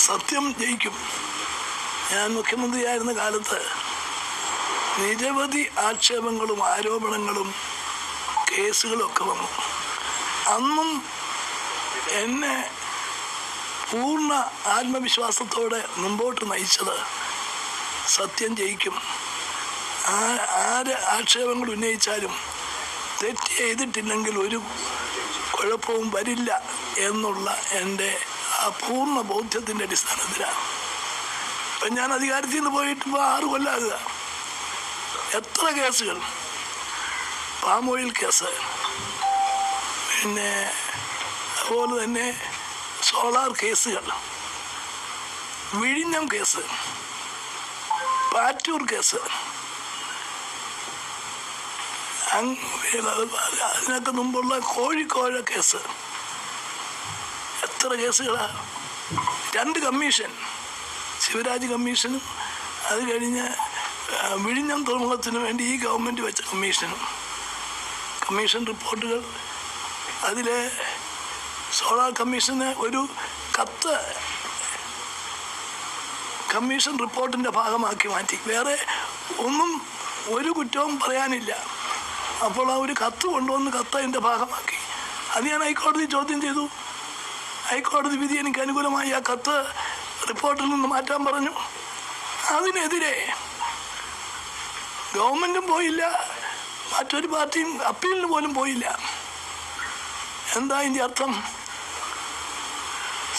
സത്യം ജയിക്കും. ഞാൻ മുഖ്യമന്ത്രിയായിരുന്ന കാലത്ത് നിരവധി ആക്ഷേപങ്ങളും ആരോപണങ്ങളും കേസുകളൊക്കെ വന്നു. അന്നും എന്നെ പൂർണ്ണ ആത്മവിശ്വാസത്തോടെ മുമ്പോട്ട് നയിച്ചത് സത്യം ജയിക്കും. ആര് ആക്ഷേപങ്ങൾ ഉന്നയിച്ചാലും തെറ്റ് ചെയ്തിട്ടില്ലെങ്കിൽ ഒരു കുഴപ്പവും വരില്ല എന്നുള്ള എൻ്റെ ആ പൂർണ്ണ ബോധ്യത്തിൻ്റെ അടിസ്ഥാനത്തിലാണ്. ഇപ്പം ഞാൻ അധികാരത്തിൽ നിന്ന് പോയിട്ട് ഇപ്പോൾ 6 കൊല്ലമാകുക. എത്ര കേസുകൾ, പാം ഓയിൽ കേസ്, പിന്നെ അതുപോലെ തന്നെ സോളാർ കേസുകൾ, വിഴിഞ്ഞം കേസ്, പാറ്റൂർ കേസ്, അതിനൊക്കെ മുമ്പുള്ള കോഴിക്കോഴ കേസ്, എത്ര കേസുകളാണ്. 2 കമ്മീഷൻ, ശിവരാജ് കമ്മീഷനും അത് കഴിഞ്ഞ് വിഴിഞ്ഞം തുറമുഖത്തിന് വേണ്ടി ഈ ഗവൺമെൻറ് വെച്ച കമ്മീഷൻ റിപ്പോർട്ടുകൾ. അതിൽ സോളാർ കമ്മീഷന് ഒരു കത്ത് കമ്മീഷൻ റിപ്പോർട്ടിൻ്റെ ഭാഗമാക്കി മാറ്റി. വേറെ ഒന്നും ഒരു കുറ്റവും പറയാനില്ല. അപ്പോൾ ആ ഒരു കത്ത് കൊണ്ടുവന്ന് കത്ത് അതിൻ്റെ ഭാഗമാക്കി. അത് ഞാൻ ഹൈക്കോടതി ചോദ്യം ചെയ്തു. ഹൈക്കോടതി വിധി എനിക്ക് അനുകൂലമായി ആ കത്ത് റിപ്പോർട്ടിൽ നിന്ന് മാറ്റാൻ പറഞ്ഞു. അതിനെതിരെ ഗവൺമെൻറ്റും പോയില്ല, മറ്റൊരു പാർട്ടിയും അപ്പീലിന് പോലും പോയില്ല. എന്താ ഇതിൻ്റെ അർത്ഥം?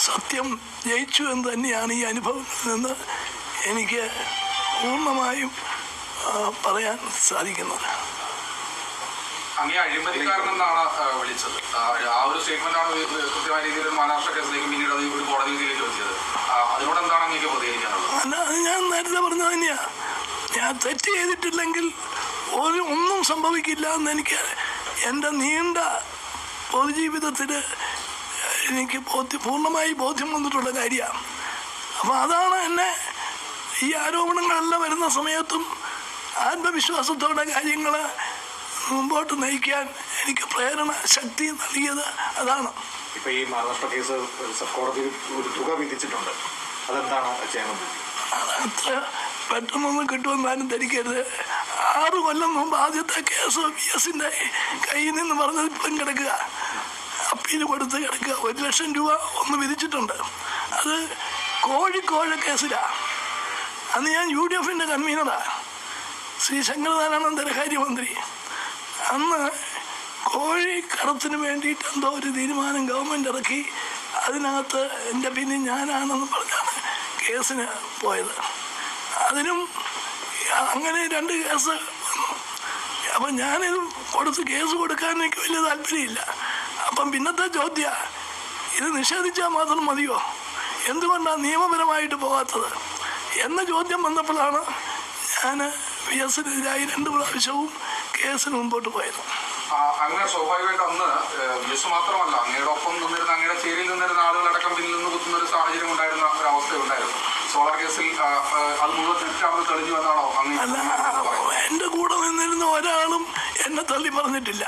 സത്യം ജയിച്ചു എന്ന് തന്നെയാണ് ഈ അനുഭവങ്ങളിൽ നിന്ന് എനിക്ക് പൂർണ്ണമായും പറയാൻ സാധിക്കുന്നത്. അങ്ങേ അഴിമതിക്കാരനെന്നാണ് വിളിച്ചത്. ആ ഒരു സ്റ്റേറ്റ്മെന്റാണ് കൃത്യമായ രീതിയിൽ മഹാരാഷ്ട്ര കേസിലേക്ക് പിന്നീട് അത് ഒരു കോടതി വിധിയിലേക്ക് എത്തിയത്. അതിനോട് എന്താണ് അങ്ങേക്ക് പ്രതികരിക്കാനുള്ളത്? അല്ല, അത് ഞാൻ നേരത്തെ പറഞ്ഞത് തന്നെയാണ്. ഞാൻ തെറ്റ് ചെയ്തിട്ടില്ലെങ്കിൽ ഒന്നും സംഭവിക്കില്ല എന്ന് എനിക്ക് എൻ്റെ നീണ്ട പൊതുജീവിതത്തിൽ എനിക്ക് പൂർണ്ണമായി ബോധ്യം വന്നിട്ടുള്ള കാര്യമാണ്. അപ്പോൾ അതാണ് എന്നെ ഈ ആരോപണങ്ങളെല്ലാം വരുന്ന സമയത്തും ആത്മവിശ്വാസത്തോടെ കാര്യങ്ങൾ മുമ്പോട്ട് നയിക്കാൻ എനിക്ക് പ്രേരണ ശക്തി നൽകിയത് അതാണ്. ഇപ്പൊ ഈ മഹാരാഷ്ട്ര കേസ് സബ് കോടതി ഒരു തുക വിധിച്ചിട്ടുണ്ട്, അതെന്താണ് ചെയ്യുന്നത്? അത്ര പെട്ടെന്നൊന്നും കിട്ടുമെന്നാലും ധരിക്കരുത്. 6 കൊല്ലം മുമ്പ് ആദ്യത്തെ കേസ് VS-ന്റെ കയ്യിൽ നിന്ന് പറഞ്ഞത് ഇപ്പം കിടക്കുക, അപ്പീൽ കൊടുത്ത് കിടക്കുക. 1 ലക്ഷം രൂപ ഒന്ന് വിധിച്ചിട്ടുണ്ട്. അത് കോഴിക്കോഴ കേസിലാണ്. അന്ന് ഞാൻ UDF-ന്റെ കൺവീനറാണ്, ശ്രീ ശങ്കരനാരായണൻ ധനകാര്യമന്ത്രി. അന്ന് കോഴി കടത്തിന് വേണ്ടിയിട്ട് എന്തോ ഒരു തീരുമാനം ഗവൺമെൻറ് ഇറക്കി. അതിനകത്ത് എൻ്റെ പിന്നെ ഞാനാണെന്ന് പറഞ്ഞാണ് കേസിന് പോയത്. അതിനും അങ്ങനെ 2 കേസ് വന്നു. അപ്പം ഞാനിത് കേസ് കൊടുക്കാൻ എനിക്ക് വലിയ താല്പര്യമില്ല. അപ്പം പിന്നത്തെ ചോദ്യം, ഇത് നിഷേധിച്ചാൽ മാത്രം മതിയോ? എന്തുകൊണ്ടാണ് നിയമപരമായിട്ട് പോകാത്തത് എന്ന ചോദ്യം വന്നപ്പോഴാണ് ഞാൻ VS-നെതിരായി 2 പ്രാവശ്യവും കേസിന് മുമ്പോട്ട് പോയത്. അങ്ങനെ സ്വാഭാവികമായിട്ട് അന്ന് VS മാത്രമല്ല, അങ്ങയുടെ ഒപ്പം നിന്നിരുന്ന, അങ്ങയുടെ ചേരിയിൽ നിന്നിരുന്ന ആളുകളടക്കം പിന്നിൽ നിന്ന് കുത്തുന്ന ഒരു സാഹചര്യം ഉണ്ടായിരുന്ന ഒരവസ്ഥയുണ്ടായിരുന്നു. സോളാർ കേസിൽ അത് മുഴുവൻ തെറ്റാണെന്ന് തെളിഞ്ഞു എന്നാണോ? അല്ല, എൻ്റെ കൂടെ നിന്നിരുന്ന ഒരാളും എന്നെ തള്ളി പറഞ്ഞിട്ടില്ല,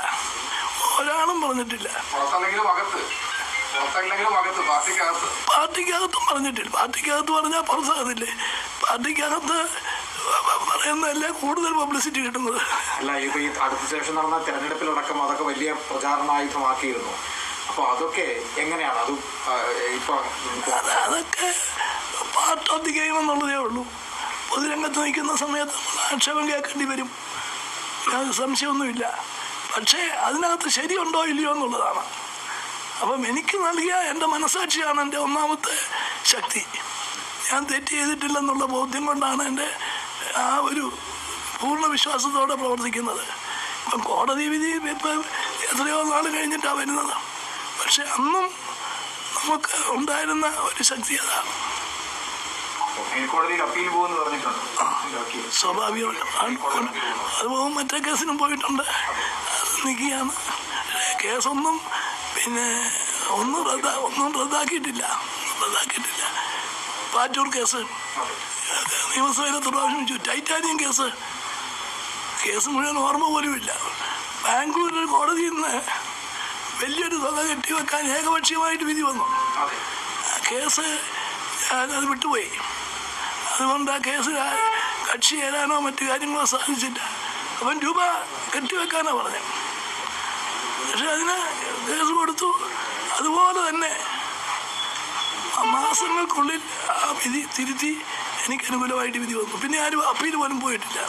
ഒരാളും പറഞ്ഞിട്ടില്ല. പുറത്തല്ലെങ്കിലും അകത്ത് പാർട്ടിക്കകത്തും പറഞ്ഞിട്ടില്ല. പാർട്ടിക്കകത്ത് പറഞ്ഞാൽ പുറത്താകത്തില്ലേ? പാർട്ടിക്കകത്ത് പറയുന്നതല്ലേ കൂടുതൽ പബ്ലിസിറ്റി കിട്ടുന്നത്. അല്ല, ഇപ്പൊ ഈ അടുത്ത ശേഷം നടന്ന തെരഞ്ഞെടുപ്പിലടക്കം അതൊക്കെ വലിയ പ്രചാരണായുധമാക്കിയിരുന്നു. അപ്പൊ അതൊക്കെ എങ്ങനെയാണ്? അത് ഇപ്പൊ അതൊക്കെ പാർട്ട് ഓഫ് ദി ഗെയിം എന്നുള്ളതേ ഉള്ളൂ. പൊതുരംഗത്ത് നിൽക്കുന്ന സമയത്ത് ആക്ഷേപം കേൾക്കേണ്ടി വരും, സംശയമൊന്നുമില്ല. പക്ഷേ അതിനകത്ത് ശരിയുണ്ടോ ഇല്ലയോ എന്നുള്ളതാണ്. അപ്പം എനിക്ക് നൽകിയ എൻ്റെ മനസാക്ഷിയാണ് എൻ്റെ ഒന്നാമത്തെ ശക്തി. ഞാൻ തെറ്റ് ചെയ്തിട്ടില്ലെന്നുള്ള ബോധ്യം കൊണ്ടാണ് എൻ്റെ ആ ഒരു പൂർണ്ണ വിശ്വാസത്തോടെ പ്രവർത്തിക്കുന്നത്. ഇപ്പം കോടതി വിധി ഇപ്പം എത്രയോ നാൾ കഴിഞ്ഞിട്ടാണ് വരുന്നത്. പക്ഷെ അന്നും നമുക്ക് ഉണ്ടായിരുന്ന ഒരു ശക്തി അതാണ്. സ്വാഭാവികമാണ്. അതുപോലെ മറ്റേ കേസിനും പോയിട്ടുണ്ട്, അത് നിൽക്കുകയാണ്. കേസൊന്നും പിന്നെ ഒന്നും റദ്ദാക്കിയിട്ടില്ല. പാറ്റൂർ കേസ് നിയമസഭയിൽ എത്ര പ്രാവശ്യം വെച്ചു. ടൈറ്റാനിയം കേസ് മുഴുവൻ ഓർമ്മ പോലുമില്ല. ബാംഗ്ലൂരിൽ കോടതിയിൽ നിന്ന് വലിയൊരു തുക കെട്ടിവെക്കാൻ ഏകപക്ഷീയമായിട്ട് വിധി വന്നു. കേസ് ഞാനത് വിട്ടുപോയി. അതുകൊണ്ട് ആ കേസിൽ കക്ഷി ചേരാനോ മറ്റു കാര്യങ്ങളോ സാധിച്ചില്ല. അവൻ രൂപ കെട്ടിവെക്കാനാണ് പറഞ്ഞത്. പക്ഷെ അതിന് കേസ് കൊടുത്തു. അതുപോലെ തന്നെ മാസങ്ങൾക്കുള്ളിൽ ആ വിധി തിരുത്തി എനിക്ക് അനുകൂലമായിട്ട് വിധി വന്നു. പിന്നെ ആരും അപ്പീൽ പോലും പോയിട്ടില്ല.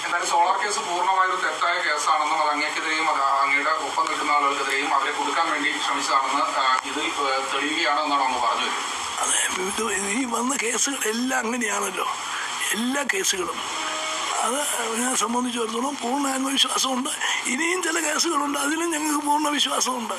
എന്തായാലും സോളാർ കേസ് പൂർണ്ണമായൊരു തെറ്റായ കേസാണെന്നും അത് അങ്ങേക്കെതിരെയും അങ്ങയുടെ ഒപ്പം നിൽക്കുന്ന ആളുകൾക്കെതിരെയും അവരെ കൊടുക്കാൻ വേണ്ടി ശ്രമിച്ചതാണെന്ന് ഇതിൽ തെളിയുകയാണെന്നാണ് അങ്ങ് പറഞ്ഞു വരുന്നത്. അതെ, ഈ വന്ന കേസുകളെല്ലാം അങ്ങനെയാണല്ലോ. എല്ലാ കേസുകളും അത് എന്നെ സംബന്ധിച്ചിടത്തോളം പൂർണ്ണ ആത്മവിശ്വാസമുണ്ട്. ഇനിയും ചില കേസുകളുണ്ട്, അതിലും ഞങ്ങൾക്ക് പൂർണ്ണ വിശ്വാസമുണ്ട്.